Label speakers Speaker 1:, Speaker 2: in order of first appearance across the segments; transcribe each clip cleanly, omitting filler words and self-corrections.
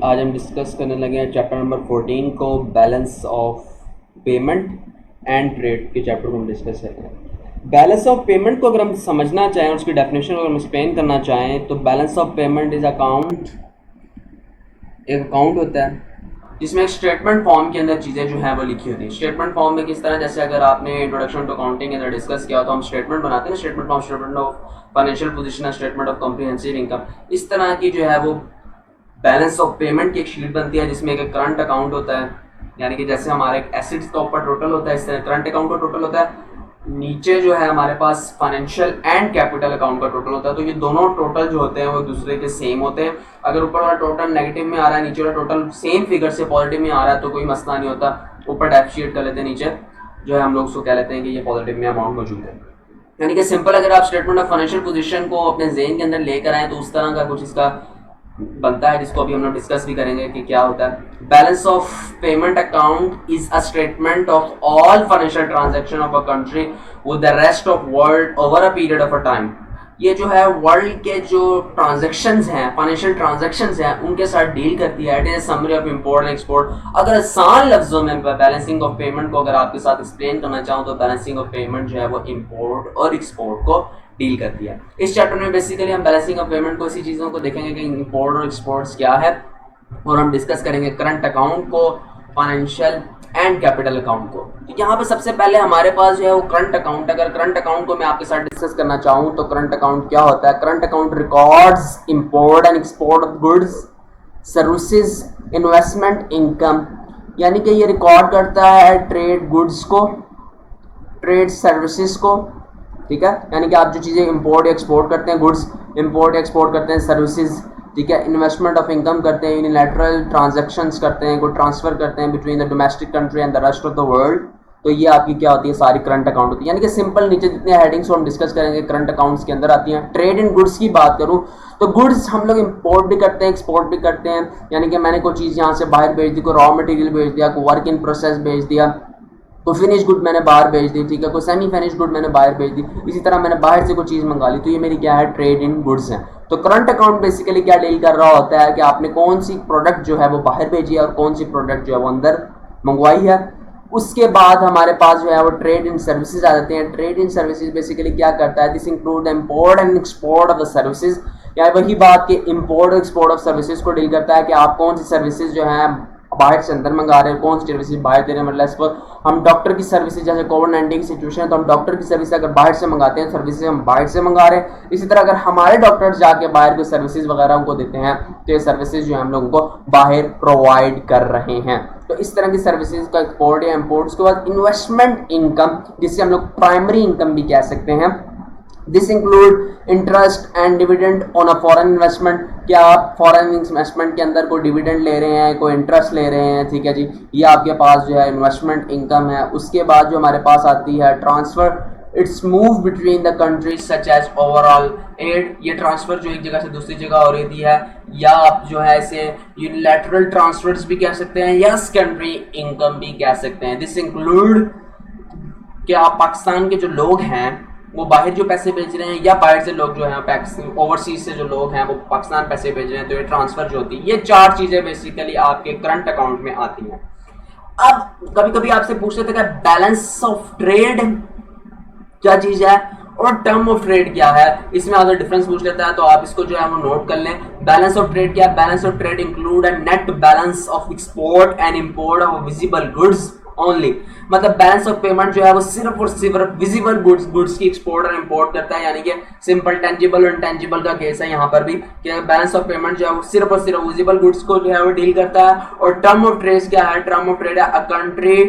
Speaker 1: आज हम डिस्कस करने लगे हैं चैप्टर नंबर 14 को, balance of payment and trade के चैप्टर को हम डिस्कस करते हैं। बैलेंस ऑफ पेमेंट को अगर हम समझना चाहें, उसकी डेफिनेशन को अगर हम एक्सप्लेन करना चाहें तो balance of payment is account, एक अकाउंट होता है जिसमें एक स्टेटमेंट फॉर्म के अंदर चीज़ें जो है वो लिखी होती है। स्टेटमेंट फॉर्म में किस तरह, जैसे अगर आपने इंट्रोडक्शन टू अकाउंटिंग के अंदर डिस्कस किया तो हम स्टेटमेंट बनाते हैं, statement form, statement of financial position, statement of comprehensive income. इस तरह की जो है वो बैलेंस ऑफ पेमेंट की एक शीट बनती है जिसमें एक करंट अकाउंट होता है, यानी कि जैसे हमारे एसेट्स का ऊपर टोटल होता है इस तरह करंट अकाउंट का टोटल होता है, नीचे जो है हमारे पास फाइनेंशियल एंड कैपिटल अकाउंट का टोटल होता है। तो ये दोनों टोटल जो होते हैं वो दूसरे के सेम होते हैं। अगर ऊपर वाला टोटल नेगेटिव में आ रहा है, नीचे वाला टोटल सेम फिगर से पॉजिटिव में आ रहा है तो कोई मसला नहीं होता, ऊपर डेफिसिट कर लेते हैं, नीचे जो है हम लोग उसको कह लेते हैं कि ये पॉजिटिव में अमाउंट मौजूद है। यानी कि सिंपल अगर आप स्टेटमेंट ऑफ फाइनेंशियल पोजीशन को अपने ज़हन के अंदर लेकर आए तो उस तरह का कुछ इसका बनता है, जिसको अभी हम लोग डिस्कस भी करेंगे कि क्या होता है। Balance of payment account is a statement of all financial transaction of a country with the rest of world over a period of a time. ये जो है वर्ल्ड के जो ट्रांजैक्शंस हैं, फाइनेंशियल ट्रांजैक्शंस हैं, उनके साथ डील करती है। It is summary of import and export. अगर आसान लफ्जों में बैलेंसिंग ऑफ पेमेंट को अगर आपके साथ एक्सप्लेन करना चाहूँ तो बैलेंसिंग ऑफ पेमेंट जो है वो इंपोर्ट और एक्सपोर्ट को डील करती है। इस चैप्टर में बेसिकली हम बैलेंसिंग ऑफ पेमेंट को इसी चीज़ों को देखेंगे कि इंपोर्ट और एक्सपोर्ट्स क्या है, और हम डिस्कस करेंगे करंट अकाउंट को, फाइनेंशियल एंड कैपिटल अकाउंट को। तो यहाँ पे सबसे पहले हमारे पास जो है वो करंट अकाउंट। अगर करंट अकाउंट को मैं आपके साथ डिस्कस करना चाहूँ तो करंट अकाउंट क्या होता है? Current account records import and export of goods, services, investment, income. यानी कि ये रिकॉर्ड करता है ट्रेड गुड्स को, ट्रेड सर्विसेज को, ठीक है, यानी कि आप जो चीज़ें इंपोर्ट या एक्सपोर्ट करते हैं, गुड्स इंपोर्ट या एक्सपोर्ट करते हैं, सर्विसेज, ठीक है, इन्वेस्टमेंट ऑफ इनकम करते हैं, यूनिलैटरल ट्रांजैक्शंस करते हैं, कोई ट्रांसफर करते हैं between the domestic country and the rest of the world. तो ये आपकी क्या होती है? सारी करंट अकाउंट होती है। यानी कि सिंपल नीचे जितने हेडिंग्स को हम डिस्कस करेंगे करंट अकाउंट्स के अंदर आती हैं। ट्रेड इन गुड्स की बात करूं तो गुड्स हम लोग इंपोर्ट भी करते हैं, एक्सपोर्ट भी करते हैं। यानी कि मैंने कोई चीज़ यहाँ से बाहर भेज दी, कोई रॉ मटेरियल भेज दिया, कोई वर्क इन प्रोसेस भेज दिया, कोई फिनिश गुड मैंने बाहर भेज दी, ठीक है, कोई सेमी फिनिश गुड मैंने बाहर भेज दी। इसी तरह मैंने बाहर से कोई चीज़ मंगा ली, तो ये मेरी क्या है? ट्रेड इन गुड्स है। तो करंट अकाउंट बेसिकली क्या डील कर रहा होता है कि आपने कौन सी प्रोडक्ट जो है वो बाहर भेजी है और कौन सी प्रोडक्ट जो है वो अंदर मंगवाई है। उसके बाद हमारे पास जो है वो ट्रेड इन सर्विसेज आ जाते हैं। ट्रेड इन सर्विसेज बेसिकली क्या करता है? This include the import and export of the services. या वही बात कि इंपोर्ट और एक्सपोर्ट ऑफ सर्विसेज को डील करता है कि आप कौन सी सर्विसेज जो है बाहर से अंदर मंगा रहे हैं, कौन सी सर्विसेज बाहर दे रहे हैं। मतलब हम डॉक्टर की सर्विसेज, जैसे कोविड-19 की सिचुएशन है तो हम डॉक्टर की सर्विस अगर बाहर से मंगाते हैं, सर्विसेज हम बाहर से मंगा रहे हैं। इसी तरह अगर हमारे डॉक्टर्स जाके बाहर कोई सर्विसेज वगैरह उनको देते हैं तो ये सर्विसेज जो है हम लोगों को बाहर प्रोवाइड कर रहे हैं। तो इस तरह की सर्विसेज का एक्सपोर्ट या इम्पोर्ट। उसके बाद इन्वेस्टमेंट इनकम, जिसे हम लोग प्राइमरी इनकम भी कह सकते हैं। This include interest and dividend on a foreign investment. क्या आप फॉरेन इन्वेस्टमेंट के अंदर कोई डिविडेंड ले रहे हैं, कोई इंटरेस्ट ले रहे हैं, ठीक है जी, ये आपके पास जो है इन्वेस्टमेंट इनकम है। उसके बाद जो हमारे पास आती है transfer, it's move between the countries such as overall aid. ये ट्रांसफर जो एक जगह से दूसरी जगह हो रही है, या आप जो है इसे यूनिलैटरल ट्रांसफर्स भी कह सकते हैं, या कंट्री इनकम भी कह सकते हैं। दिस इंक्लूड कि आप पाकिस्तान के जो लोग हैं वो बाहर जो पैसे भेज रहे हैं, या बाहर से लोग जो हैं ओवरसीज से जो लोग हैं वो पाकिस्तान पैसे भेज रहे हैं, तो ये ट्रांसफर जो होती है, ये चार चीजें बेसिकली आपके करंट अकाउंट में आती हैं। अब कभी कभी आपसे पूछ लेते हैं बैलेंस ऑफ ट्रेड क्या चीज है और टर्म ऑफ ट्रेड क्या है, इसमें आपसे डिफरेंस पूछ लेता है, तो आप इसको जो है वो नोट कर लें। बैलेंस ऑफ ट्रेड क्या है? Balance of trade include a net balance of export and import of visible goods only. मतलब बैलेंस ऑफ पेमेंट जो है वो सिर्फ और सिर्फ विजिबल गुड्स की एक्सपोर्ट और इंपोर्ट करता है। यानी कि सिंपल टेंजिबल और इंटेंजिबल का केस है यहाँ पर भी, कि बैलेंस ऑफ पेमेंट जो है वो सिर्फ और सिर्फ विजिबल गुड्स को जो है वो डील करता है। और टर्म ऑफ ट्रेड क्या है? टर्म ऑफ ट्रेड है a country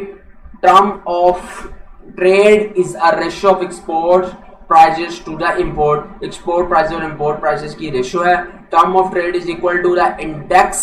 Speaker 1: term of trade is a ratio of export prices to the import. Export price और इंपोर्ट प्राइसेस की रेशियो है। Term of trade is equal to the index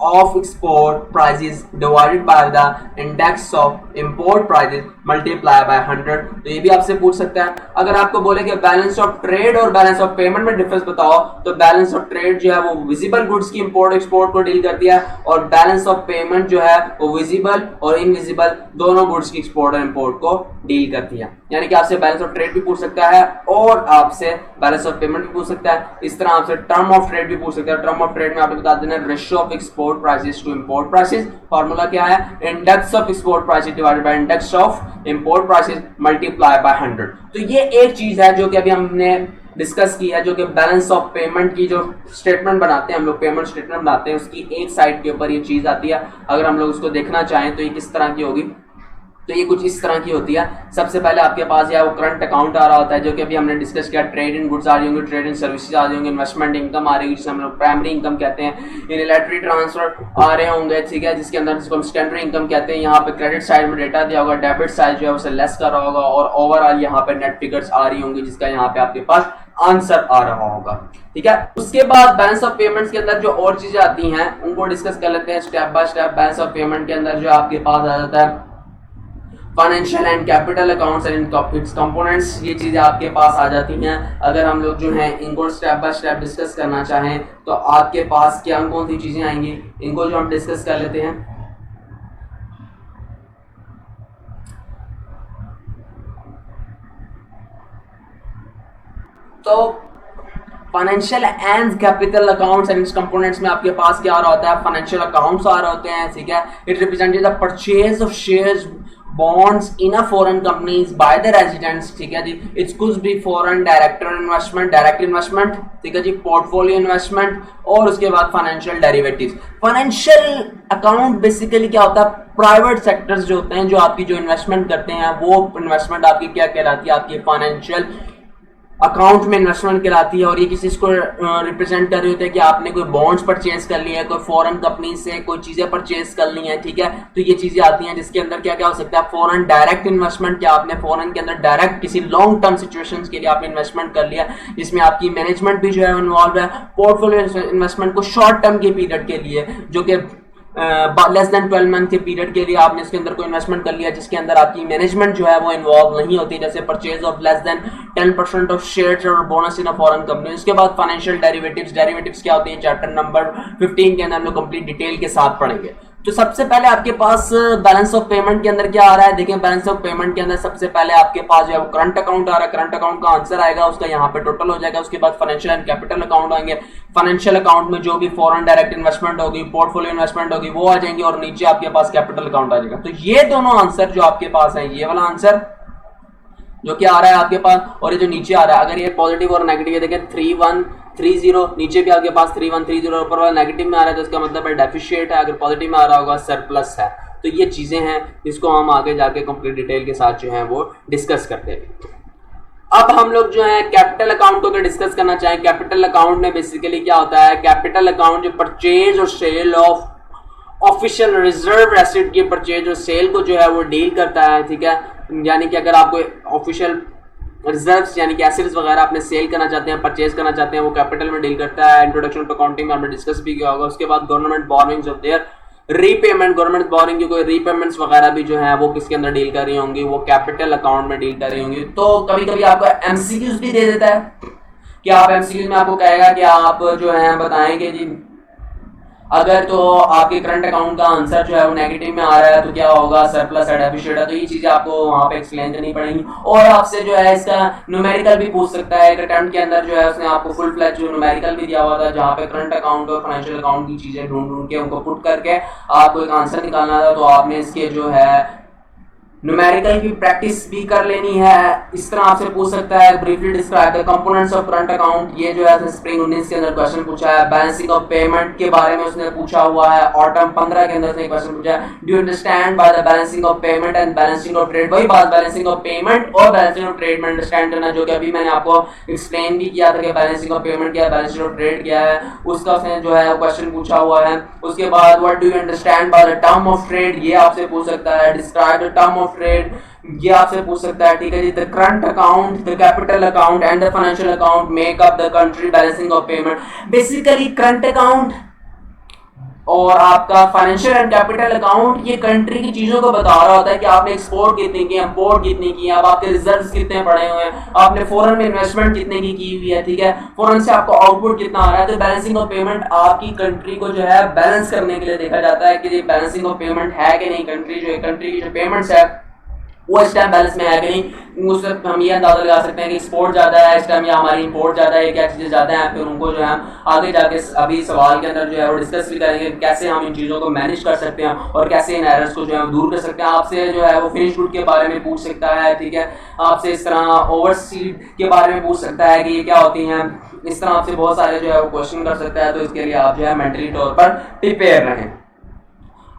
Speaker 1: of export prices divided by the index of import prices multiply by 100। तो ये भी आपसे पूछ सकता है। अगर आपको बोले कि बैलेंस ऑफ ट्रेड और बैलेंस ऑफ पेमेंट में डिफरेंस बताओ, तो बैलेंस ऑफ ट्रेड जो है वो विजिबल गुड्स की इंपोर्ट एक्सपोर्ट को डील करती है, और बैलेंस ऑफ पेमेंट जो है वो विजिबल और इनविजिबल दोनों गुड्स की एक्सपोर्ट और इंपोर्ट को डील करती है। यानी कि आपसे बैलेंस ऑफ ट्रेड भी पूछ सकता है और आपसे बैलेंस ऑफ पेमेंट भी पूछ सकता है। इस तरह आपसे टर्म ऑफ ट्रेड भी भी पूछ सकते हैं। टर्म ऑफ ट्रेड में आपको बता देना ratio of export prices to import prices, formula क्या है, index of export prices divided by index of import prices multiply by 100। तो ये एक चीज है जो कि अभी हमने डिस्कस की है, जो कि बैलेंस ऑफ पेमेंट की जो स्टेटमेंट बनाते हैं हम लोग, पेमेंट स्टेटमेंट बनाते हैं, उसकी एक साइड के ऊपर ये चीज आती है। अगर हम लोग उसको देखना चाहें तो ये किस तरह की होगी, तो ये कुछ इस तरह की होती है। सबसे पहले आपके पास या वो करंट अकाउंट आ रहा होता है, जो कि अभी हमने डिस्कस किया। ट्रेड इन गुड्स आ रही होंगी, ट्रेड इन सर्विसेज आ रही होंगी, इन्वेस्टमेंट इनकम आ रही होगी जिसे हम लोग प्राइमरी इनकम कहते हैं, यूनिलैटरल ट्रांसफर आ रहे होंगे, ठीक है, जिसके अंदर जिसको हम सेकेंडरी इनकम कहते हैं। यहाँ पे क्रेडिट साइड में डेटा दिया होगा, डेबिट साइड जो है उसे लेस कर रहा होगा, और ओवरऑल यहाँ पे नेट फिगर्स आ रही होंगी जिसका यहाँ पे आपके पास आंसर आ रहा होगा, ठीक है। उसके बाद बैलेंस ऑफ पेमेंट्स के अंदर जो और चीजें आती हैं उनको डिस्कस कर लेते हैं step by step. Balance of payment के अंदर जो आपके पास आ जाता है financial and capital accounts and it's components, ये चीजें आपके पास आ जाती हैं। अगर हम लोग जो है इनको स्टेप बाय स्टेप डिस्कस करना चाहें तो आपके पास क्या कौन सी चीजें आएंगी, इनको जो हम डिस्कस कर लेते हैं। तो financial and capital accounts and components में आपके पास क्या आ रहा होता है, फाइनेंशियल अकाउंट्स आ रहे होते हैं, ठीक है। It represented the purchase of shares bonds in a foreign companies by the residents, ठीक है जी। इट्स कुछ भी foreign director investment, direct investment, ठीक है जी, पोर्टफोलियो इन्वेस्टमेंट, और उसके बाद financial derivatives. Financial account basically क्या होता है, प्राइवेट सेक्टर्स जो होते हैं जो आपकी जो इन्वेस्टमेंट करते हैं वो इन्वेस्टमेंट आपकी क्या कहलाती है, आपकी फाइनेंशियल अकाउंट में इन्वेस्टमेंट कराती है। और ये किसी को रिप्रेजेंट कर रहे होते हैं कि आपने कोई बॉन्ड्स परचेज कर लिया है, कोई फॉरेन कंपनी से कोई चीजें परचेज कर ली हैं, ठीक है। तो ये चीजें आती हैं जिसके अंदर क्या क्या हो सकता है, फॉरेन डायरेक्ट इन्वेस्टमेंट, क्या आपने फॉरेन के अंदर डायरेक्ट किसी लॉन्ग टर्म सिचुएशंस के लिए आपने इन्वेस्टमेंट कर लिया जिसमें आपकी मैनेजमेंट भी जो है इन्वॉल्व है। पोर्टफोलियो इन्वेस्टमेंट को शॉर्ट टर्म के पीरियड के लिए जो कि लेस देन 12 मंथ के पीरियड के लिए आपने इसके अंदर कोई इन्वेस्टमेंट कर लिया जिसके अंदर आपकी मैनेजमेंट जो है वो इन्वॉल्व नहीं होती, जैसे purchase of less than 10% of shares और bonus in a foreign company. उसके बाद फाइनेंशियल डेरिवेटिव्स, डेरिवेटिव्स क्या होती है चैप्टर नंबर 15 के अंदर हम लोग कंप्लीट डिटेल के साथ पढ़ेंगे। तो सबसे पहले आपके पास बैलेंस ऑफ पेमेंट के अंदर क्या आ रहा है, देखें बैलेंस ऑफ पेमेंट के अंदर सबसे पहले आपके पास जो है वो करंट अकाउंट आ रहा है, करंट अकाउंट का आंसर आएगा, उसका यहाँ पे टोटल हो जाएगा। उसके बाद फाइनेंशियल एंड कैपिटल अकाउंट आएंगे, फाइनेंशियल अकाउंट में जो भी फॉरेन डायरेक्ट इन्वेस्टमेंट होगी, पोर्टफोलियो इन्वेस्टमेंट होगी वो आ जाएंगे, और नीचे आपके पास कैपिटल अकाउंट आ जाएगा। तो ये दोनों आंसर जो आपके पास है, ये वाला आंसर जो कि आ रहा है आपके पास, और ये जो नीचे आ रहा है, अगर ये पॉजिटिव और नेगेटिव है, देखें 3130, नीचे भी आपके पास 3130, ऊपर वाला नेगेटिव में आ रहा है तो इसका मतलब है डेफिशिएट है, अगर पॉजिटिव में आ रहा होगा सरप्लस है। तो ये चीजें हैं जिसको हम आगे जाके कंप्लीट डिटेल के साथ जो है वो डिस्कस करते हैं। अब हम लोग जो है कैपिटल अकाउंट को डिस्कस करना चाहें, कैपिटल अकाउंट में बेसिकली क्या होता है, कैपिटल अकाउंट जो परचेज और sale of official reserve asset की परचेज और सेल को जो है वो डील करता है, ठीक है। यानी कि अगर आपको ऑफिशियल रिजर्व्स यानी कि एसेट्स वगैरह आपने सेल करना चाहते हैं, परचेज करना चाहते हैं, वो कैपिटल में डील करता है। इंट्रोडक्शन टू अकाउंटिंग में हमने डिस्कस भी किया होगा। उसके बाद government borrowings of their repayment, government borrowing की कोई रीपेमेंट्स वगैरह भी जो है वो किसके अंदर डील कर रही होंगी, वो कैपिटल अकाउंट में डील कर रही होंगी। तो कभी कभी आपको एमसीक्यूज भी दे देता है कि आप एमसीक्यूज में आपको कहेगा कि आप जो है बताएंगे जी अगर तो आपके करंट अकाउंट का आंसर जो है वो नेगेटिव में आ रहा है तो क्या होगा, सरप्लस है, डेफिसिट है। तो ये चीजें आपको वहां पे एक्सप्लेन करनी पड़ेंगी। और आपसे जो है इसका न्यूमेरिकल भी पूछ सकता है। एक अटेम्प्ट के अंदर जो है उसने आपको फुल फ्लैश जो न्यूमेरिकल भी दिया हुआ था, जहाँ पे करंट अकाउंट और फाइनेंशियल अकाउंट की चीजें ढूंढ के उनको पुट करके आपको एक आंसर निकालना था। तो आपने इसके जो है न्यूमेरिकल की प्रैक्टिस भी कर लेनी है। इस तरह आपसे पूछ सकता है briefly describe the components of current account, ये जो है स्प्रिंग 19 के अंदर क्वेश्चन पूछा है। बैलेंसिंग ऑफ पेमेंट के बारे में उसने पूछा हुआ है, ऑटम 15 के अंदर उसने क्वेश्चन पूछा है, do you understand by the balancing of payment and balancing of trade. वही बात, बैलेंसिंग ऑफ पेमेंट और बैलेंसिंग ऑफ ट्रेड में अंडरस्टैंड करना, जो कि अभी मैंने आपको एक्सप्लेन भी किया था कि बैलेंसिंग ऑफ पेमेंट क्या है, बैलेंसिंग ऑफ ट्रेड क्या है, उसका उसने जो है क्वेश्चन पूछा हुआ है। उसके बाद what do you understand by the term of trade, ये आपसे पूछ सकता है। Describe the term of trade, ये आपसे पूछ सकता है, ठीक है जी। The current account, the capital account and the financial account make up the country balancing of payment. Basically current account और आपका फाइनेंशियल एंड कैपिटल अकाउंट ये कंट्री की चीजों को बता रहा होता है कि आपने एक्सपोर्ट कितनी की, इंपोर्ट कितनी की, अब आपके रिजर्व्स कितने पड़े हुए हैं, आपने फॉरेन में इन्वेस्टमेंट कितने की हुई है, ठीक है, फॉरेन से आपको आउटपुट कितना आ रहा है। तो बैलेंसिंग ऑफ पेमेंट आपकी कंट्री को जो है बैलेंस करने के लिए देखा जाता है कि बैलेंसिंग ऑफ पेमेंट है कि नहीं। कंट्री की जो पेमेंट्स है वो इस टाइम बैलेंस में है कि नहीं, उससे हम ये अंदाजा लगा सकते हैं कि एक्सपोर्ट ज्यादा है इस टाइम या हमारी इंपोर्ट ज्यादा है, क्या चीजें ज्यादा हैं। फिर उनको जो है हम आगे जाके अभी सवाल के अंदर जो है वो डिस्कस भी करेंगे कैसे हम इन चीजों को मैनेज कर सकते हैं और कैसे इन एरर्स को जो है दूर कर सकते हैं। आपसे जो है वो फिनिश गुड के बारे में पूछ सकता है, ठीक है, आपसे इस तरह ओवरसीड के बारे में पूछ सकता है कि ये क्या होती हैं, इस तरह आपसे बहुत सारे जो है वो क्वेश्चन कर सकता है। तो इसके लिए आप जो है मेंटली तौर पर प्रिपेयर रहें।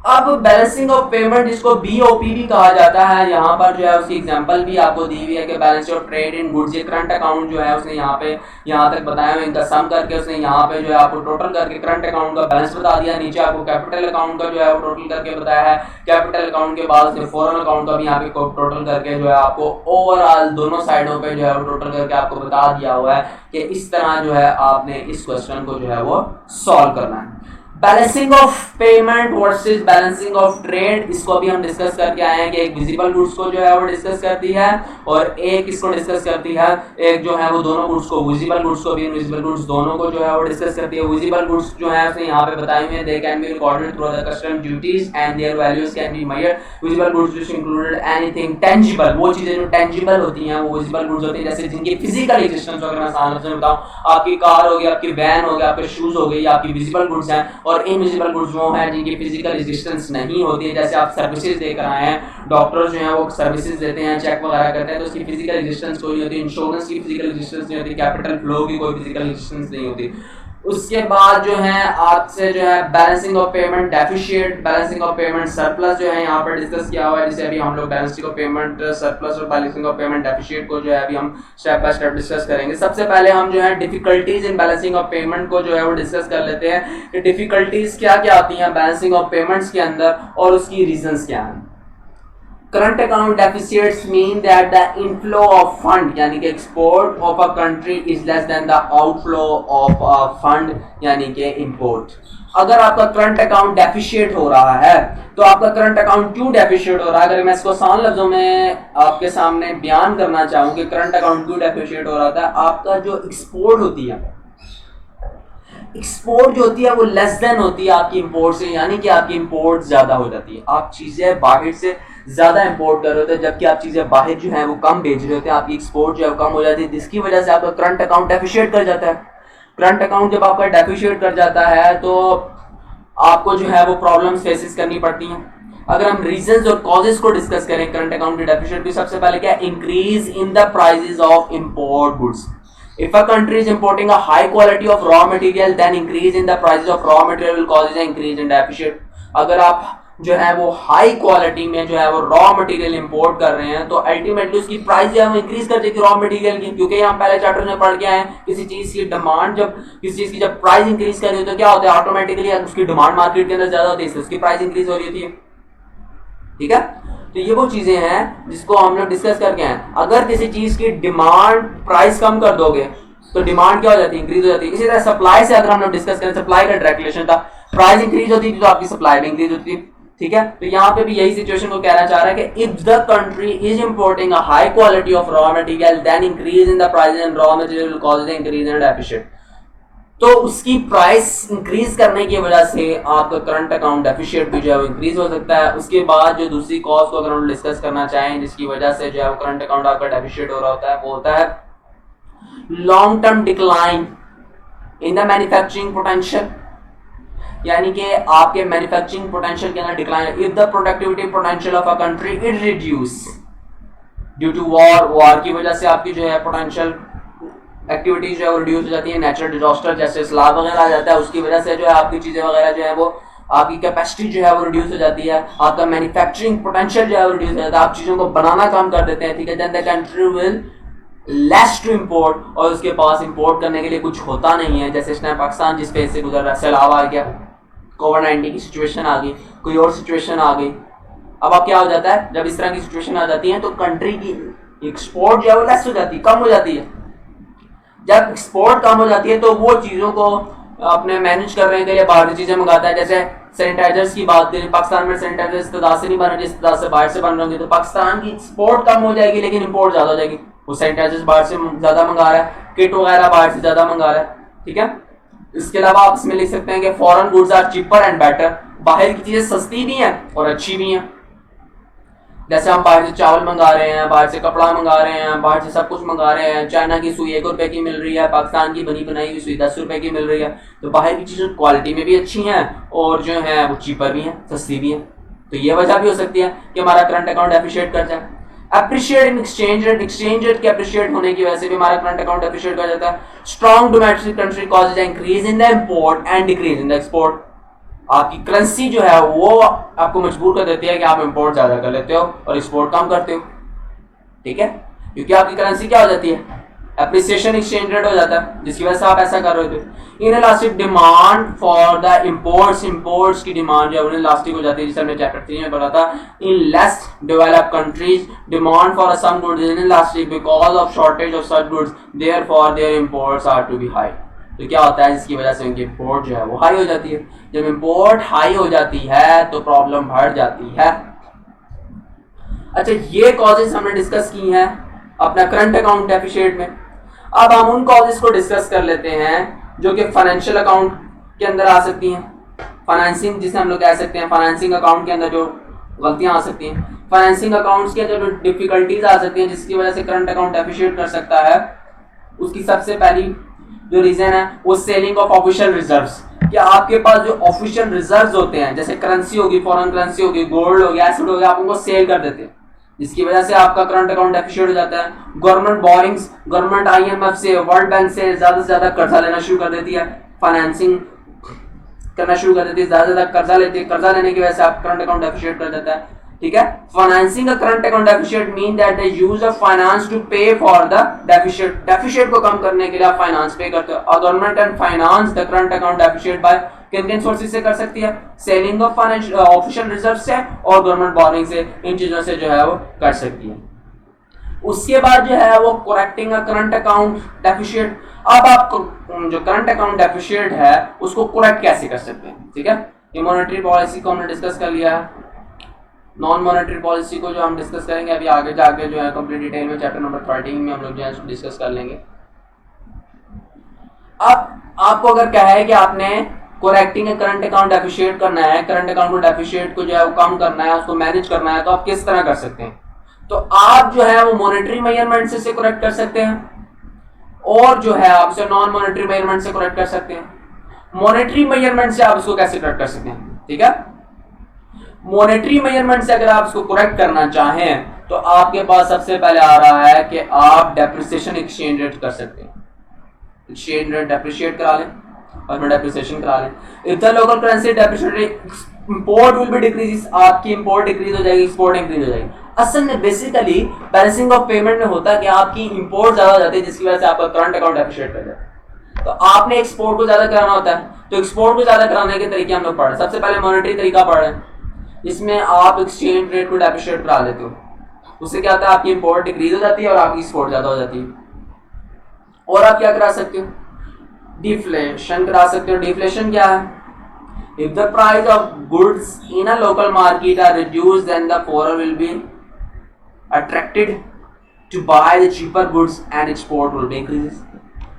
Speaker 1: अब बैलेंसिंग ऑफ पेमेंट, जिसको बीओपी भी कहा जाता है, यहाँ पर जो है उसकी एग्जांपल भी आपको दी हुई है कि balance of trade in goods, ये करंट अकाउंट जो है उसने यहाँ पे यहाँ तक बताया हुआ, इनका सम करके उसने यहाँ पे जो है आपको टोटल करके करंट अकाउंट का बैलेंस बता दिया। नीचे आपको कैपिटल अकाउंट का जो है वो टोटल करके बताया है। कैपिटल अकाउंट के बाद उसने फॉरेन अकाउंट का भी यहाँ पे टोटल करके जो है आपको ओवरऑल दोनों साइडों पे जो है वो टोटल करके आपको बता दिया हुआ है कि इस तरह जो है आपने इस क्वेश्चन को जो है वो सॉल्व करना है। Balancing of payment versus balancing of trade, इसको अभी हम डिस्कस करके आए हैं कि एक विजिबल गुड्स को जो है वो डिस्कस करती है और एक इसको डिस्कस करती है, एक जो है वो दोनों गुड्स को, विजिबल गुड्स को भी इनविजिबल गुड्स दोनों को जो है वो डिस्कस करती है। विजिबल गुड्स जो है उसने यहाँ पे बताए हुए हैं, they can be recorded through the custom duties and there values can be measured. Visible goods which included anything tangible, वो चीजें जो टेंजिबल होती हैं वो विजिबल गुड्स होती हैं, जैसे जिनकी फिजिकल एग्जिस्टेंस, अगर मैं आसान से बताऊं, आपकी कार हो गई, आपकी वैन हो गया, आपके शूज हो गए, आपकी विजिबल गुड्स हैं। और इनविजिबल गुड्स वो हैं जिनकी फिजिकल एग्जिस्टेंस नहीं होती है, जैसे आप सर्विसेज देख रहे हैं, डॉक्टर्स जो हैं वो सर्विसेज देते हैं, चेक वगैरह करते हैं, तो उसकी फिजिकल एग्जिस्टेंस कोई नहीं होती। इंश्योरेंस की फिजिकल एग्जिस्टेंस नहीं होती, कैपिटल फ्लो की कोई फिजिकल एग्जिस्टेंस नहीं होती। उसके बाद जो है आपसे जो है balancing of payment deficit, balancing of payment surplus जो है यहाँ पर डिस्कस किया हुआ है, जिसे अभी हम लोग बैलेंसिंग ऑफ पेमेंट सरप्लस और बैलेंसिंग ऑफ पेमेंट डेफिशिएट को जो है अभी हम स्टेप बाय स्टेप डिस्कस करेंगे। सबसे पहले हम जो है difficulties in balancing of payment को जो है वो डिस्कस कर लेते हैं कि डिफिकल्टीज क्या क्या आती हैं बैलेंसिंग ऑफ पेमेंट्स के अंदर और उसकी रीजंस क्या हैं। Current account deficits mean that the inflow of fund यानी कि export of a country is less than the outflow of a fund यानी कि import। अगर आपका करंट अकाउंट डेफिशिएट हो रहा है तो आपका करंट अकाउंट क्यों डेफिशिएट हो रहा है, अगर मैं इसको आसान लफ्जों में आपके सामने बयान करना चाहूँ कि करंट अकाउंट क्यों डेफिशिएट हो रहा था, आपका जो एक्सपोर्ट होती है, एक्सपोर्ट जो होती है वो लेस देन होती है आपकी इंपोर्ट से, यानी कि आपकी इंपोर्ट ज्यादा हो जाती है, आप चीजें बाहर से ज्यादा इंपोर्ट कर रहे होते हैं जबकि आप चीजें बाहर जो है वो कम बेच रहे होते हैं, आपकी एक्सपोर्ट जो है वो कम हो जाती है, जिसकी वजह से आपका करंट अकाउंट डेफिशिएट कर जाता है। करंट अकाउंट जब आपका डेफिशिएट कर जाता है तो आपको जो है वो प्रॉब्लम्स फेसेस करनी पड़ती हैं। अगर हम रीजंस और कॉजेस को डिस्कस करें करंट अकाउंट के डेफिशिएट की, सबसे पहले क्या, increase in the prices of import goods. If a country is importing a high quality of raw material, then increase in the prices of raw material will cause an increase in deficit। अगर आप जो है वो high quality में जो है वो raw material import कर रहे हैं तो अल्टीमेटली उसकी प्राइस जो है वो इंक्रीज कर देगी रॉ मटेरियल की, क्योंकि हम पहले चैप्टर में पढ़ के आए हैं किसी चीज की डिमांड, जब किसी चीज की जब प्राइस इंक्रीज कर रही है तो क्या होता है, ऑटोमेटिकली उसकी डिमांड मार्केट के अंदर ज्यादा होती है, उसकी प्राइस इंक्रीज हो रही होती है। ठीक है, तो ये वो चीजें हैं जिसको हम लोग डिस्कस करके आए। अगर किसी चीज की डिमांड प्राइस कम कर दोगे तो डिमांड क्या हो जाती है, इंक्रीज हो जाती है। इसी तरह सप्लाई से अगर हम लोग डिस्कस करें, सप्लाई का डायरेक्ट रिलेशन था, प्राइस इंक्रीज होती थी तो आपकी सप्लाई भी इंक्रीज होती थी। ठीक है, तो यहाँ पे भी यही सिचुएशन को कहना चाह रहा है कि if the country is importing a high quality of raw material then increase in the price in raw material will cause the increase in deficit. तो उसकी प्राइस इंक्रीज करने की वजह से आपका करंट अकाउंट डेफिशिएट भी जो है वो इंक्रीज हो सकता है। उसके बाद जो दूसरी कॉज को अगर हम डिस्कस करना चाहें जिसकी वजह से जो है वो करंट अकाउंट आपका डेफिशिएट हो रहा होता है, वो होता है long term decline in the manufacturing potential, यानी कि आपके मैन्युफैक्चरिंग पोटेंशियल के अंदर decline. If the productivity potential of a country is reduce due to war की वजह से आपकी जो है पोटेंशियल एक्टिविटीज जो है वो रिड्यूस हो जाती है, नेचुरल डिजास्टर जैसे सैलाब वगैरह आ जाता है, उसकी वजह से जो है आपकी चीजें वगैरह जो है वो आपकी कैपेसिटी जो है वो रिड्यूस हो जाती है, आपका मैन्युफैक्चरिंग पोटेंशियल जो है वो रिड्यूस हो जाता है, आप चीजों को बनाना कम कर देते हैं। ठीक है, then the country will less to import, और उसके पास इंपोर्ट करने के लिए कुछ होता नहीं है। जैसे इस टाइम पाकिस्तान जिस फेज से गुजर रहा है, सैलाब आ गया, कोविड-19 की सिचुएशन आ गई, कोई और सिचुएशन आ गई। अब आप क्या हो जाता है, जब इस तरह की सिचुएशन आ जाती है तो कंट्री की एक्सपोर्ट जो है वो लेस हो जाती है, कम हो जाती है। जब एक्सपोर्ट कम हो जाती है तो वो चीजों को अपने मैनेज करने के लिए बाहर चीजें मंगाता है। जैसे सैनिटाइजर्स की बात करें, पाकिस्तान में सैनिटाइजर इस तादाद से नहीं बन रहे जिस तादाद से बाहर से बन रहे होंगे, तो पाकिस्तान की एक्सपोर्ट कम हो जाएगी लेकिन इंपोर्ट ज्यादा हो जाएगी। वो सैनिटाइजर्स बाहर से ज्यादा मंगा रहा है, किट वगैरह बाहर से ज्यादा मंगा रहा है। ठीक है, इसके अलावा आप इसमें लिख सकते हैं कि foreign goods are cheaper and better, बाहर की चीजें सस्ती भी हैं और अच्छी भी हैं। जैसे हम बाहर से चावल मंगा रहे हैं, बाहर से कपड़ा मंगा रहे हैं, बाहर से सब कुछ मंगा रहे हैं, चाइना की सुई 1 रुपए की मिल रही है, पाकिस्तान की बनी बनाई हुई सुई 10 रुपए की मिल रही है, तो बाहर की चीज़ें क्वालिटी में भी अच्छी हैं और जो है वो चीपर भी हैं, सस्ती भी हैं। तो ये वजह भी हो सकती है कि हमारा करंट अकाउंट एप्रिशिएट कर जाए। Appreciate in exchange rate, exchange rate के अप्रिशिएट होने की वजह से भी हमारा करंट अकाउंट एप्रिशिएट कर जाता है। Strong domestic country causes increase in the import and decrease in the export. आपकी करेंसी जो है वो आपको मजबूर कर देती है कि आप इंपोर्ट ज्यादा कर लेते हो और एक्सपोर्ट कम करते हो, ठीक है, क्योंकि आपकी करेंसी क्या हो जाती है, एप्रिसिएशन एक्सचेंज रेट हो जाता है, जिसकी वजह से आप ऐसा कर रहे थे। Inelastic demand for the imports, imports की डिमांड जो है इनइलास्टिक हो जाती है, जिसे हमने चैप्टर 3 में पढ़ा था। In less developed countries demand for some goods is inelastic because of shortage of such goods, therefore their imports are to be high. तो क्या होता है, जिसकी वजह से उनकी इंपोर्ट जो है वो हाई हो जाती है। जब इंपोर्ट हाई हो जाती है तो प्रॉब्लम बढ़ जाती है। अच्छा, ये कॉजेज हमने डिस्कस की हैं अपना करंट अकाउंट डेफिसिट में। अब हम उन कॉजेज को डिस्कस कर लेते हैं जो कि फाइनेंशियल अकाउंट के अंदर आ सकती हैं। फाइनेंसिंग जिसे हम लोग कह सकते हैं, फाइनेंसिंग अकाउंट के अंदर जो गलतियां आ सकती हैं, फाइनेंसिंग अकाउंट्स के अंदर जो डिफिकल्टीज आ सकती हैं जिसकी वजह से करंट अकाउंट डेफिसिट कर सकता है, उसकी सबसे पहली जो रीजन है वो सेलिंग ऑफ ऑफिशियल रिजर्व्स। कि आपके पास जो ऑफिशियल रिजर्व्स होते हैं, जैसे करेंसी होगी, फॉरेन करेंसी होगी, गोल्ड हो गया, एसिड हो गया, आप उनको सेल कर देते हैं, जिसकी वजह से आपका करंट अकाउंट डेफिसिट हो जाता है। गवर्नमेंट बोरिंग्स, गवर्नमेंट आईएमएफ से, वर्ल्ड बैंक से ज्यादा कर्जा लेना शुरू कर देती है, फाइनेंसिंग करना शुरू कर देती है, ज्यादा कर्जा लेती है, कर्जा लेने की वजह से आप करंट अकाउंट डेफिसिट कर जाता है, ठीक है। Financing current account deficit mean that the use of finance to pay for the deficit, deficit को कम करने के लिए आप फाइनेंस पे करते हो। और government can finance the current account deficit by किन किन सोर्सेज से कर सकती है, selling off financial official reserve से और गवर्नमेंट बोरिंग से, इन चीजों से जो है वो कर सकती है। उसके बाद जो है वो correcting a current account deficit. अब आप जो करंट अकाउंट डेफिसिट है उसको करेक्ट कैसे कर सकते हैं, ठीक है। ये मॉनेटरी पॉलिसी को हमने डिस्कस कर लिया है। नॉन मॉनेटरी पॉलिसी को जो हम डिस्कस करेंगे अभी आगे जाके जो है कंप्लीट डिटेल में चैप्टर नंबर 13 में हम लोग जो है डिस्कस कर लेंगे। अब आपको अगर कहा है कि आपने करेक्टिंग करंट अकाउंट डेफिसिट करना है, करंट अकाउंट को डेफिसिट को जो है वो कम करना है, उसको मैनेज करना है, तो आप किस तरह कर सकते हैं। तो आप जो है वो मॉनेटरी मेजरमेंट से करेक्ट कर सकते हैं और जो है आप नॉन मॉनेटरी मेजरमेंट से करेक्ट कर सकते हैं। मॉनेटरी मेजरमेंट से आप इसको कैसे करेक्ट कर सकते हैं, ठीक है। मॉनेटरी मेजरमेंट से अगर आप इसको करेक्ट करना चाहें तो आपके पास सबसे पहले आ रहा है कि आप डेप्रिसिएशन एक्सचेंज रेट कर सकते हैं। एक्सचेंज रेट डेप्रिशिएट करा लें और फिर डेप्रिसिएशन करा लें। If the local currency depreciate, import will be decrease, आपकी इंपोर्ट डिक्रीज हो जाएगी, एक्सपोर्ट इंक्रीज हो जाएगी। असल में बेसिकली बैलेंसिंग ऑफ पेमेंट में होता है कि आपकी इंपोर्ट ज्यादा हो जाती है, जिसकी वजह से आपका करंट अकाउंट डेप्रिशिएट कर जाता है। तो आपने एक्सपोर्ट को ज्यादा कराना होता है, तो एक्सपोर्ट को ज्यादा कराने के तरीके हम लोग पढ़ रहे हैं। सबसे पहले मॉनेटरी तरीका पढ़ रहे हैं, इसमें आप एक्सचेंज रेट को डेप्रिशिएट करा लेते हो। उससे क्या होता है, आपकी इंपोर्ट डिक्रीज हो जाती है और आपकी एक्सपोर्ट ज्यादा हो जाती है। और आप क्या करा सकते हो, डिफ्लेशन करा सकते हो। डिफ्लेशन क्या है, if the price of goods in a local market are reduced then the poor will be attracted to buy the cheaper goods and export will be increases.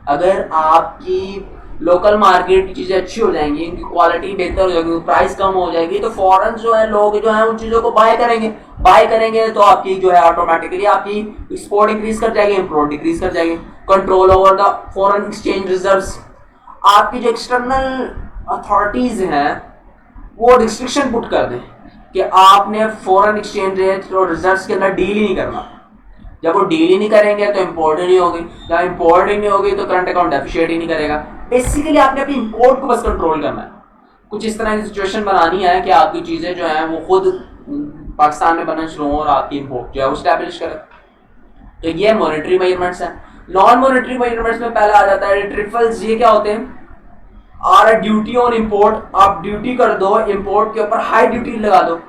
Speaker 1: अगर आपकी लोकल मार्केट की चीजें अच्छी हो जाएंगी, इनकी क्वालिटी बेहतर हो जाएगी, प्राइस कम हो जाएगी, तो फॉरेन जो है लोग जो है उन चीजों को बाय करेंगे तो आपकी जो है ऑटोमेटिकली आपकी एक्सपोर्ट इंक्रीज कर जाएगी, इंपोर्ट डिक्रीज कर जाएगी। Control over the foreign exchange reserves, आपकी जो एक्सटर्नल अथॉरिटीज हैं वो रिस्ट्रिक्शन पुट कर दें कि आपने फॉरेन एक्सचेंज रेट और रिजर्व्स के अंदर डील ही नहीं करना। जब वो डील ही नहीं करेंगे तो इंपोर्ट ही नहीं होगी, जब इंपोर्ट ही नहीं होगी तो करंट अकाउंट डेफिसिट ही नहीं करेगा। बेसिकली आपने अपनी इंपोर्ट को बस कंट्रोल करना है। कुछ इस तरह की सिचुएशन बनानी है कि आपकी चीजें जो हैं वो खुद पाकिस्तान में बनना शुरू हो और आपकी इंपोर्ट जो है वो स्टैब्लिश करे। तो ये मॉनेटरी मेजरमेंट्स है। नॉन मॉनेटरी मेजरमेंट्स में पहला आ जाता है ट्रिपल्स। ये क्या होते हैं, आर ड्यूटी ऑन इंपोर्ट, आप ड्यूटी कर दो इंपोर्ट के ऊपर, हाई ड्यूटी लगा दो।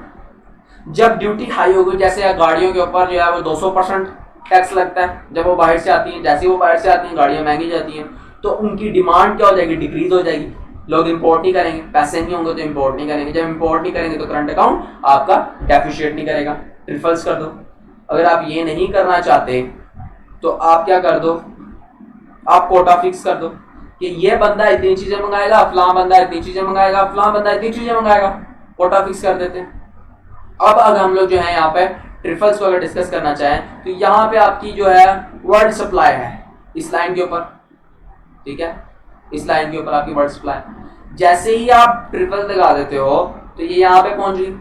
Speaker 1: जब ड्यूटी हाई होगी, जैसे गाड़ियों के ऊपर जो है वो 200% टैक्स लगता है जब वो बाहर से आती हैं, जैसे वो बाहर से आती हैं गाड़ियां महंगी जाती हैं, तो उनकी डिमांड क्या हो जाएगी, डिक्रीज हो जाएगी। लोग इंपोर्ट नहीं करेंगे, पैसे नहीं होंगे तो इंपोर्ट नहीं करेंगे। जब इंपोर्ट नहीं करेंगे तो करंट अकाउंट आपका डेफिसिट नहीं करेगा। ट्रिपल्स कर दो। अगर आप ये नहीं करना चाहते तो आप क्या कर दो, आप कोटा फिक्स कर दो कि ये बंदा इतनी चीजें मंगाएगा, फलां बंदा इतनी चीजें मंगाएगा, फलां बंदा इतनी चीजें मंगाएगा। कोटा फिक्स कर देते हैं। अब अगर हम लोग जो है यहाँ पे
Speaker 2: ट्रिफल्स को अगर डिस्कस करना चाहें तो यहाँ पे आपकी जो है वर्ल्ड सप्लाई है इस लाइन के ऊपर, ठीक है, इस लाइन के ऊपर आपकी वर्ल्ड सप्लाई। जैसे ही आप ट्रिफल्स लगा देते हो तो ये यहाँ पे पहुंच गई,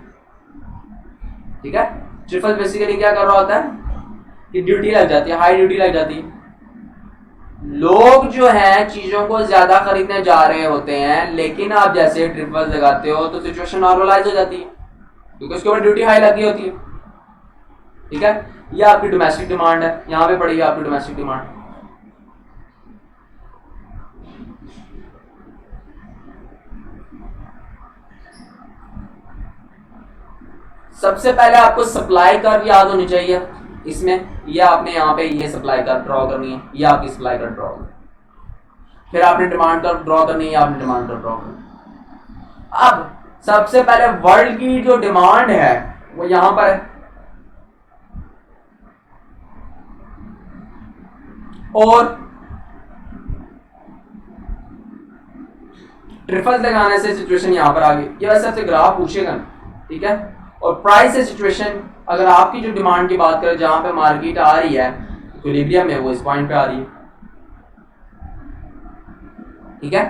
Speaker 2: ठीक है। ट्रिफल्स बेसिकली क्या कर रहा होता है कि ड्यूटी लग जाती है, हाई ड्यूटी लग जाती है। लोग जो है चीजों को ज्यादा खरीदने जा रहे होते हैं, लेकिन आप जैसे ट्रिपल लगाते हो तो सिचुएशन नॉर्मलाइज हो जाती है क्योंकि उसके ऊपर ड्यूटी हाई लगी होती है, ठीक है। ये आपकी डोमेस्टिक डिमांड है, यहां पे पड़ी है आपकी डोमेस्टिक डिमांड। सबसे पहले आपको सप्लाई कर्व याद होनी चाहिए इसमें, ये आपने यहाँ पे ये सप्लाई कर्व ड्रॉ करनी है, ये आपकी सप्लाई कर्व ड्रॉ करनी है। फिर आपने डिमांड कर्व ड्रॉ करनी है, आपने डिमांड कर्व ड्रॉ करनी है। अब सबसे पहले वर्ल्ड की जो डिमांड है वो यहां पर है, और ट्रिफल्स लगाने से सिचुएशन यहां पर आ गई। ये वैसे आपसे ग्राफ पूछेगा, ठीक है। और प्राइस से सिचुएशन, अगर आपकी जो डिमांड की बात करें जहां पे मार्केट आ रही है इक्विलिब्रियम में, वो इस पॉइंट पे आ रही है, ठीक है।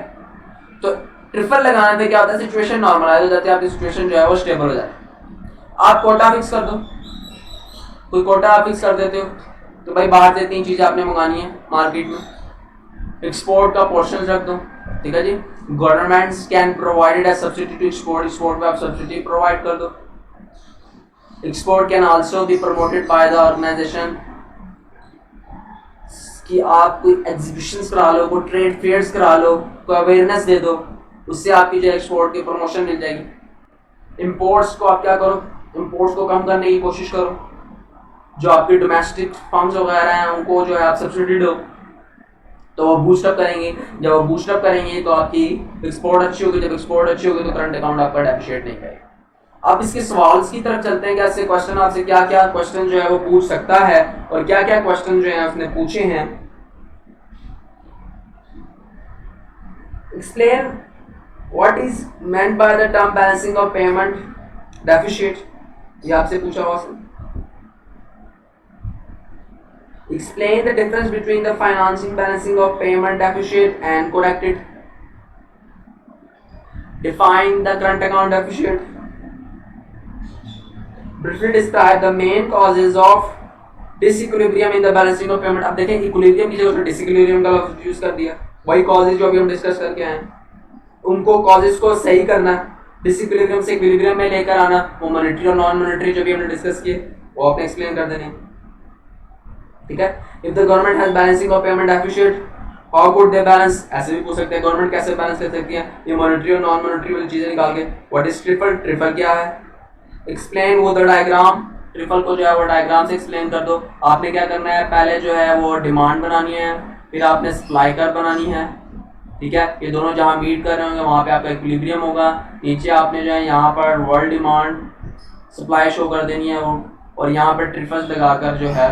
Speaker 2: तो ट्रिपल लगाने पे क्या होता है, सिचुएशन नॉर्मलाइज हो जाती है, आपकी सिचुएशन जो है वो स्टेबल हो जाती है। आप कोटा फिक्स कर दो, कोई कोटा आप फिक्स कर देते हो तो भाई बाहर से 3 चीजें आपने मंगानी है मार्केट में, एक्सपोर्ट का पोर्शन रख दो, ठीक है जी। Governments can provided as subsidy to export, export पे आप सब्सिडी प्रोवाइड कर दो। Export can also be promoted by the organisation, कि आप कोई एग्जीबिशंस करा लो, कोई ट्रेड फेयर्स करा लो, कोई अवेयरनेस दे दो, उससे आपकी जो एक्सपोर्ट की प्रमोशन मिल जाएगी। इंपोर्ट्स को आप क्या करो, इंपोर्ट्स को कम करने की कोशिश करो, जो आपके डोमेस्टिक फर्म्स वगैरह हैं उनको जो है आप सब्सिडी दो, तो वो बूस्टअप करेंगे। जब वो बूस्टअप करेंगे तो आपकी एक्सपोर्ट अच्छी होगी, जब एक्सपोर्ट अच्छी होगी तो करंट अकाउंट आपका डेफिशिएट नहीं करेगा। अब इसके सवाल्स की तरफ चलते हैं कि ऐसे क्वेश्चन आपसे क्या क्या क्वेश्चन जो है वो पूछ सकता है और क्या क्या क्वेश्चन जो है उसने पूछे हैं। Explain what is meant by the term balancing of payment deficit, ये आपसे पूछा हुआ। Explain the difference between the financing balancing of payment deficit and corrected. Define the current account deficit. Briefly describe the main causes of disequilibrium in the balancing of payment. अब देखें equilibrium की जगह उसने disequilibrium का लफ्ज use कर दिया, वही causes जो अभी हम डिस्कस करके आए उनको causes को सही करना, disequilibrium से equilibrium में लेकर आना, वो मॉनेटरी और नॉन मॉनेटरी जो भी हमने डिस्कस किए वो आपने एक्सप्लेन कर देने, ठीक है। If the government has balancing of payment deficit, how could they balance, ऐसे भी पूछ सकते हैं गवर्नमेंट कैसे बैलेंस कर सकती है, ये मॉनेटरी और नॉन मॉनेटरी वाली चीजें निकाल के। व्हाट इज ट्रिपल, ट्रिपल क्या है, एक्सप्लेन वो द डायग्राम, ट्रिपल को जो है वो डायग्राम से एक्सप्लेन कर दो। आपने क्या करना है, पहले जो है वो डिमांड बनानी है, फिर आपने सप्लाई कर्व बनानी है, ठीक है। ये दोनों जहां मीट कर रहे होंगे वहां पे आपका इक्विलिब्रियम होगा। नीचे आपने जो है यहाँ पर वर्ल्ड डिमांड सप्लाई शो कर देनी है वो, और यहाँ पर ट्रिपल्स लगाकर जो है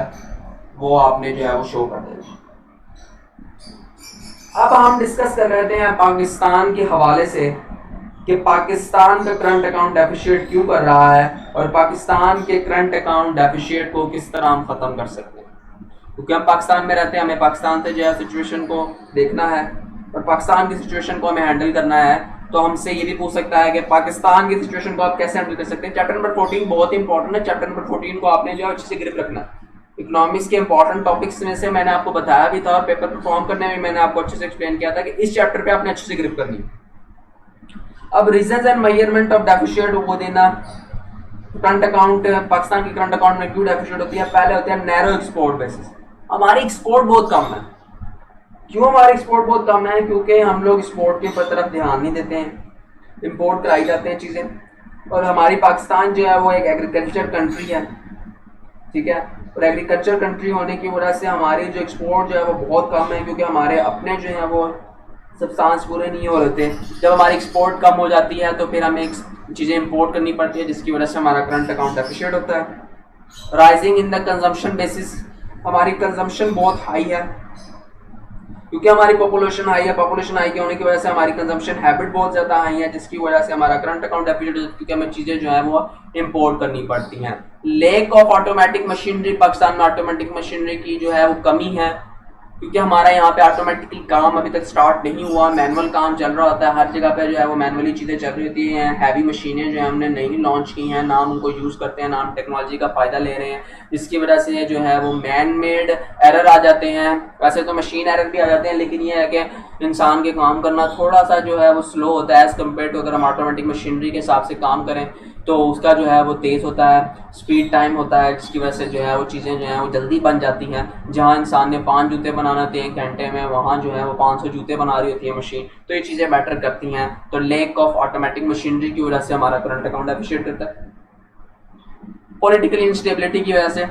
Speaker 2: वो आपने जो है वो शो कर देना। अब हम डिस्कस कर रहे थे पाकिस्तान के हवाले से कि पाकिस्तान का करंट अकाउंट डेफिशिएट क्यों कर रहा है और पाकिस्तान के करंट अकाउंट डेफिशिएट को किस तरह हम खत्म कर सकते हैं, क्योंकि हम पाकिस्तान में रहते हैं, हमें पाकिस्तान से जो है सिचुएशन को देखना है और पाकिस्तान की सिचुएशन को हमें हैंडल करना है। तो हमसे ये भी पूछ सकता है कि पाकिस्तान की सिचुएशन को आप कैसे हैंडल कर सकते हैं। चैप्टर नंबर 14 बहुत इंपॉर्टेंट है, चैप्टर नंबर 14 को आपने जो है अच्छे से ग्रिप रखना है। इकोनॉमिक्स के इंपॉर्टेंट टॉपिक्स में से मैंने आपको बताया भी था और पेपर परफॉर्म करने में मैंने आपको अच्छे से एक्सप्लेन किया था कि इस चैप्टर पे आपने अच्छे से ग्रिप करनी है। अब reasons and measurement of deficit वो देना, करंट अकाउंट पाकिस्तान की करंट अकाउंट में क्यों डेफिशिएट होती है। पहले होते हैं नैरो एक्सपोर्ट बेसिस, हमारी एक्सपोर्ट बहुत कम है। क्यों हमारी एक्सपोर्ट बहुत कम है, क्योंकि हम लोग एक्सपोर्ट की तरफ ध्यान नहीं देते हैं, इम्पोर्ट कराई जाते हैं चीज़ें। और हमारी पाकिस्तान जो है वो एक एग्रीकल्चर कंट्री है, ठीक है, और एग्रीकल्चर कंट्री होने की वजह से हमारी जो एक्सपोर्ट जो है वो बहुत कम है, क्योंकि हमारे अपने जो है वो सब्सटेंस पूरे नहीं हो रहे थे। जब हमारी एक्सपोर्ट कम हो जाती है तो फिर हमें चीज़ें इंपोर्ट करनी पड़ती है, जिसकी वजह से हमारा करंट अकाउंट डेफिशिएट होता है। Rising in the consumption basis, हमारी कंजम्पशन बहुत हाई है, क्योंकि हमारी पॉपुलेशन हाई है, पॉपुलेशन हाई के होने की वजह से हमारी कंजम्पशन हैबिट बहुत ज़्यादा हाई है, जिसकी वजह से हमारा करंट अकाउंट डेफिसिट, क्योंकि हमें चीज़ें जो है वो इंपोर्ट करनी पड़ती हैं। Lack of automatic machinery, Pakistan में ऑटोमेटिक मशीनरी की जो है वो कमी है, क्योंकि हमारा यहाँ पे ऑटोमेटिकली काम अभी तक स्टार्ट नहीं हुआ, मैनुअल काम चल रहा होता है, हर जगह पे जो है वो मैनुअली चीज़ें चल रही होती हैं। हैवी मशीनें जो है हमने नहीं लॉन्च की हैं, ना हम उनको यूज़ करते हैं, ना हम टेक्नोलॉजी का फ़ायदा ले रहे हैं, जिसकी वजह से जो है वो मैन मेड एरर आ जाते हैं। वैसे तो मशीन एरर भी आ जाते हैं, लेकिन ये है कि इंसान के काम करना थोड़ा सा जो है वो स्लो होता है एज़ कम्पेयर टू अगर हम ऑटोमेटिक मशीनरी के हिसाब से काम करें तो उसका जो है वो तेज़ होता है, स्पीड टाइम होता है, जिसकी वजह से जो है वो चीज़ें जो हैं वो जल्दी बन जाती हैं। जहाँ इंसान ने 5 जूते बनाना थे 1 घंटे में, वहाँ जो है वो 500 जूते बना रही होती है मशीन, तो ये चीज़ें मैटर करती हैं। तो लैक ऑफ ऑटोमेटिक मशीनरी की वजह से हमारा करंट अकाउंट डेफिसिट करता है। पॉलिटिकल इंस्टेबिलिटी की वजह से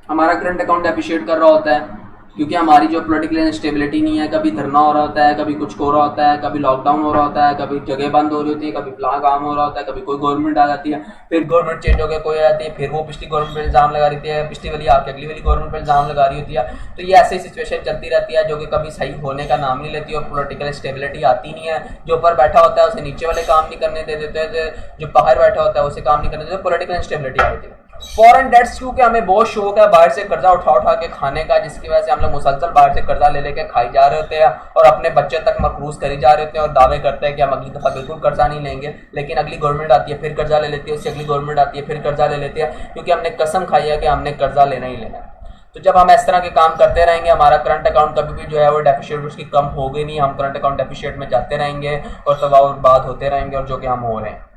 Speaker 2: हमारा करंट अकाउंट डेफिसिट कर रहा होता है, क्योंकि हमारी जो पॉलिटिकल इंस्टेबिलिटी नहीं है, कभी धरना हो रहा होता है, कभी कुछ हो रहा होता है, कभी लॉकडाउन हो रहा होता है, कभी जगह बंद हो रही होती है, कभी फलां काम हो रहा होता है, कभी कोई गवर्नमेंट आ जाती है, फिर गवर्नमेंट चेंज हो गया कोई आ जाती है, फिर वो पिछली गवर्नमेंट पर इल्ज़ाम लगा रही है, पिछली वाली आके अगली वाली गवर्नमेंट पर इल्ज़ाम लगा रही होती है। तो ये ऐसी सिचुएशन चलती रहती है जो कि कभी सही होने का नाम नहीं लेती और पॉलिटिकल स्टेबिलिटी आती नहीं है। जो ऊपर बैठा होता है उसे नीचे वाले काम नहीं करने दे देते हैं, जो बाहर बैठा होता है उसे काम नहीं करने देते, पॉलिटिकल इंस्टेबिलिटी आ रही है। फॉरेन डेट्स, क्योंकि हमें बहुत शौक है बाहर से कर्जा उठा उठा के खाने का, जिसकी वजह से हम लोग मुसलसल बाहर से कर्जा ले लेके खाई जा रहे होते हैं और अपने बच्चे तक मकरूज करी जा रहे होते हैं और दावे करते हैं कि हम अगली दफ़ा बिल्कुल कर्जा नहीं लेंगे, लेकिन अगली गवर्नमेंट आती है फिर कर्जा ले लेती है, उससे अगली गवर्नमेंट आती है फिर कर्जा ले लेती है, क्योंकि हमने कसम खाई है कि हमने कर्जा लेना ही लेना है। तो जब हम इस तरह के काम करते रहेंगे, हमारा करंट अकाउंट कभी भी जो है वो डेफिसिट उसकी कम होगी नहीं, हम करंट अकाउंट डेफिसिट में जाते रहेंगे और तबाह और बर्बाद होते रहेंगे, और जो कि हम हो रहे हैं।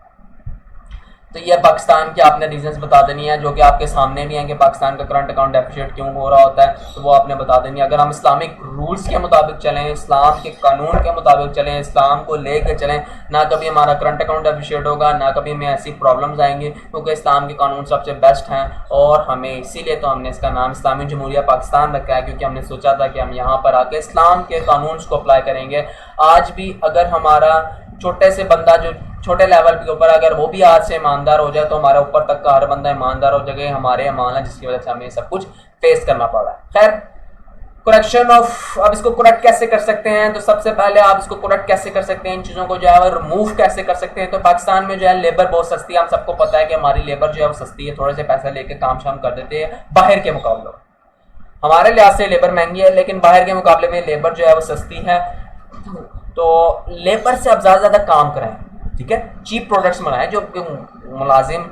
Speaker 2: तो ये पाकिस्तान के आपने रीजंस बता देनी है, जो कि आपके सामने भी हैं कि पाकिस्तान का करंट अकाउंट डेफिसिट क्यों हो रहा होता है, तो वो आपने बता देनी है। अगर हम इस्लामिक रूल्स के मुताबिक चलें, इस्लाम के कानून के मुताबिक चलें, इस्लाम को लेकर चलें, ना कभी हमारा करंट अकाउंट डेफिसिट होगा, ना कभी हमें ऐसी प्रॉब्लम्स आएंगी, क्योंकि इस्लाम के कानून सबसे बेस्ट हैं। और हमें इसीलिए तो हमने इसका नाम इस्लामी जमहूरिया पाकिस्तान रखा है, क्योंकि हमने सोचा था कि हम यहाँ पर आके इस्लाम के कानून को अप्लाई करेंगे। आज भी अगर हमारा छोटे से बंदा जो छोटे लेवल के ऊपर अगर वो भी आज से ईमानदार हो जाए, तो हमारे ऊपर तक का हर बंदा ईमानदार हो जाएगा, हमारे ईमान है, जिसकी वजह से हमें सब कुछ फेस करना पड़ रहा है। खैर, करेक्शन ऑफ, अब इसको करेक्ट कैसे कर सकते हैं, तो सबसे पहले आप इसको करेक्ट कैसे कर सकते हैं, इन चीज़ों को जो है वो रिमूव कैसे कर सकते हैं। तो पाकिस्तान में जो है लेबर बहुत सस्ती है, हम सबको पता है कि हमारी लेबर जो है वो सस्ती है, थोड़े से पैसे लेके काम शाम कर देते हैं बाहर के मुकाबले। हमारे लिहाज से लेबर महंगी है, लेकिन बाहर के मुकाबले में लेबर जो है वो सस्ती है। तो लेबर से आप ज़्यादा से ज़्यादा काम कराएं, ठीक है, चीप प्रोडक्ट्स बनाएं, जो मुलाजिम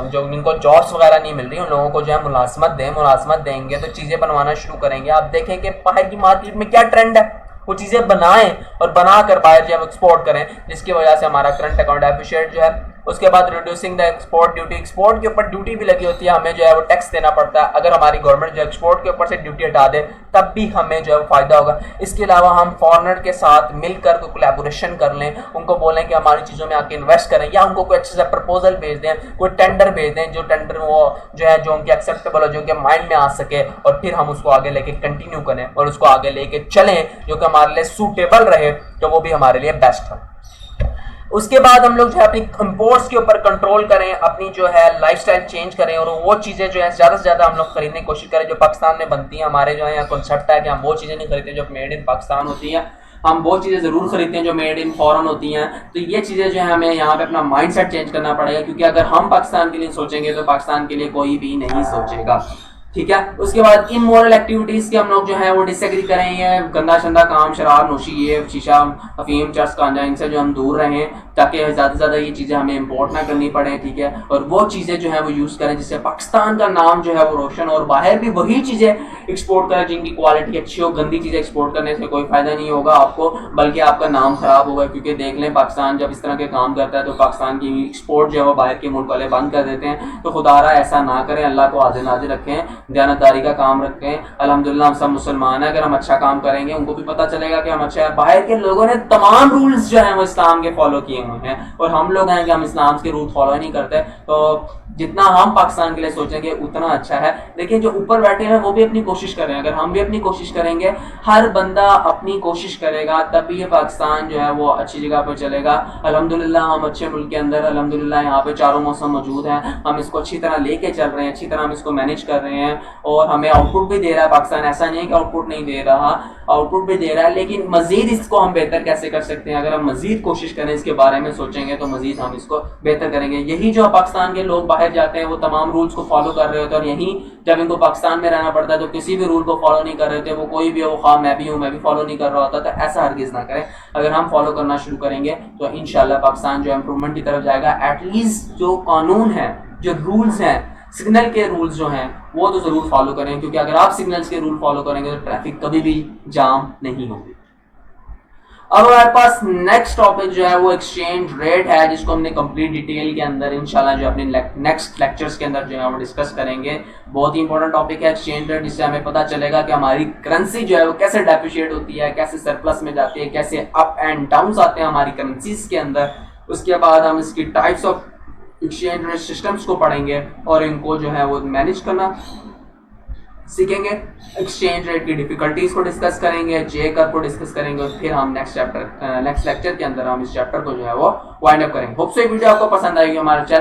Speaker 2: जो जिनको जॉब्स वगैरह नहीं मिल रही, उन लोगों को जो है मुलाजमत दें, मुलाजमत देंगे तो चीज़ें बनवाना शुरू करेंगे। आप देखें कि बाहर की मार्केट में क्या ट्रेंड है, वो चीज़ें बनाएं और बना कर बाहर जो है एक्सपोर्ट करें, जिसकी वजह से हमारा करंट अकाउंट डेफिसिट जो है। उसके बाद reducing the export duty, export के ऊपर ड्यूटी भी लगी होती है, हमें जो है वो टैक्स देना पड़ता है। अगर हमारी गवर्नमेंट जो एक्सपोर्ट के ऊपर से ड्यूटी हटा दे तब भी हमें जो है फ़ायदा होगा। इसके अलावा हम फॉरेनर के साथ मिलकर कोई कोलैबोरेशन कर लें, उनको बोलें कि हमारी चीज़ों में आके इन्वेस्ट करें, या उनको कोई अच्छे से प्रपोजल भेज दें, कोई टेंडर भेज दें, जो टेंडर वो जो है जो उनके एक्सेप्टेबल हो, जो उनके माइंड में आ सके, और फिर हम उसको आगे लेके कंटिन्यू करें और उसको आगे लेके चलें, जो कि हमारे लिए सूटेबल रहे, तो वो भी हमारे लिए बेस्ट है। उसके बाद हम लोग जो है अपनी इंपोर्ट्स के ऊपर कंट्रोल करें, अपनी जो है लाइफस्टाइल चेंज करें, और वो चीज़ें जो है ज़्यादा से ज़्यादा हम लोग खरीदने की कोशिश करें जो पाकिस्तान में बनती हैं। हमारे जो है यहाँ कॉन्सेप्ट है कि हम वो चीज़ें नहीं खरीदते जो मेड इन पाकिस्तान होती हैं, हम वो चीज़ें ज़रूर खरीदते हैं जो मेड इन फॉरेन होती हैं। तो ये चीज़ें जो है हमें यहाँ पे अपना माइंडसेट चेंज करना पड़ेगा, क्योंकि अगर हम पाकिस्तान के लिए सोचेंगे तो पाकिस्तान के लिए कोई भी नहीं सोचेगा, ठीक है। उसके बाद इमोरल एक्टिविटीज़ के हम लोग जो है वो डिसएग्री करें, ये गंदा शंदा काम, शराब नोशी, ये शीशा, अफीम, चर्स, गांजा, इनसे जो हम दूर रहें, ताकि ज़्यादा से ज़्यादा ये चीज़ें हमें इंपोर्ट ना करनी पड़े, ठीक है। और वो चीज़ें जो है वो यूज़ करें जिससे पाकिस्तान का नाम जो है वो रोशन, और बाहर भी वही चीज़ें एक्सपोर्ट करें जिनकी क्वालिटी अच्छी हो। गंदी चीज़ें एक्सपोर्ट करने से कोई फ़ायदा नहीं होगा आपको, बल्कि आपका नाम ख़राब होगा। क्योंकि देख लें, पाकिस्तान जब इस तरह के काम करता है तो पाकिस्तान की एक्सपोर्ट जो है वो बाहर के मुल्क वाले बंद कर देते हैं। तो खुदारा ऐसा ना करें, अल्लाह को हाजिर नाजिर रखें, दयानतदारी का काम रखें। अल्हम्दुलिल्लाह हम सब मुसलमान हैं, अगर हम अच्छा काम करेंगे उनको भी पता चलेगा कि हम अच्छा है। बाहर के लोगों ने तमाम रूल्स जो हैं वो इस्लाम के फॉलो किए हुए हैं, और हम लोग हैं कि हम इस्लाम के रूल फॉलो नहीं करते। तो जितना हम पाकिस्तान के लिए सोचेंगे उतना अच्छा है। देखिए, जो ऊपर बैठे हैं वो भी अपनी कोशिश कर रहे हैं, अगर हम भी अपनी कोशिश करेंगे, हर बंदा अपनी कोशिश करेगा, तभी ये पाकिस्तान जो है वो अच्छी जगह पर चलेगा। अल्हम्दुलिल्लाह हम अच्छे मुल्क के अंदर अल्हम्दुलिल्लाह यहाँ पे चारों मौसम मौजूद हैं, हम इसको अच्छी तरह लेके चल रहे हैं, अच्छी तरह हम इसको मैनेज कर रहे हैं। और हमें आउटपुट भी दे रहा है पाकिस्तान, ऐसा नहीं है कि आउटपुट नहीं दे रहा, आउटपुट भी दे रहा है, लेकिन मजीद इसको हम बेहतर कैसे कर सकते हैं, अगर हम मजीद कोशिश करें, इसके बारे में सोचेंगे तो मजीद हम इसको बेहतर करेंगे। यही जो पाकिस्तान के लोग बाहर जाते हैं वो तमाम रूल्स को फॉलो कर रहे होते हैं, और यही जब इनको पाकिस्तान में रहना पड़ता है तो किसी भी रूल को फॉलो नहीं कर रहे थे, वो कोई भी हो, खा मैं भी हूँ, मैं भी फॉलो नहीं कर रहा होता। तो ऐसा हरगिज ना करें, अगर हम फॉलो करना शुरू करेंगे तो इंशाल्लाह पाकिस्तान जो इम्प्रूवमेंट की तरफ जाएगा। एटलीस्ट जो कानून है, जो रूल्स हैं, सिग्नल के रूल्स जो हैं वो तो जरूर फॉलो करें, क्योंकि अगर आप सिग्नल्स के रूल फॉलो करेंगे तो ट्रैफिक कभी भी जाम नहीं होगी। अब हमारे पास नेक्स्ट टॉपिक जो है वो एक्सचेंज रेट है, जिसको हमने कंप्लीट डिटेल के अंदर इंशाल्लाह जो अपने नेक्स्ट लेक्चर्स के अंदर जो है वो डिस्कस करेंगे। बहुत ही इंपॉर्टेंट टॉपिक है एक्सचेंज रेट, जिससे हमें पता चलेगा कि हमारी करेंसी जो है वो कैसे डेप्रिशिएट होती है, कैसे सरप्लस में जाती है, कैसे अप एंड डाउन आते हैं हमारी करेंसीज के अंदर। उसके बाद हम इसकी types of exchange rate systems को पढ़ेंगे और इनको जो है वो मैनेज करना सीखेंगे। एक्सचेंज रेट की डिफिकल्टीज को डिस्कस करेंगे, जे कर्व को डिस्कस करेंगे, और फिर हम नेक्स्ट लेक्चर के अंदर हम इस चैप्टर को जो है वो वाइंड अप करेंगे। होप सो ये वीडियो आपको पसंद आएगी। हमारे चैनल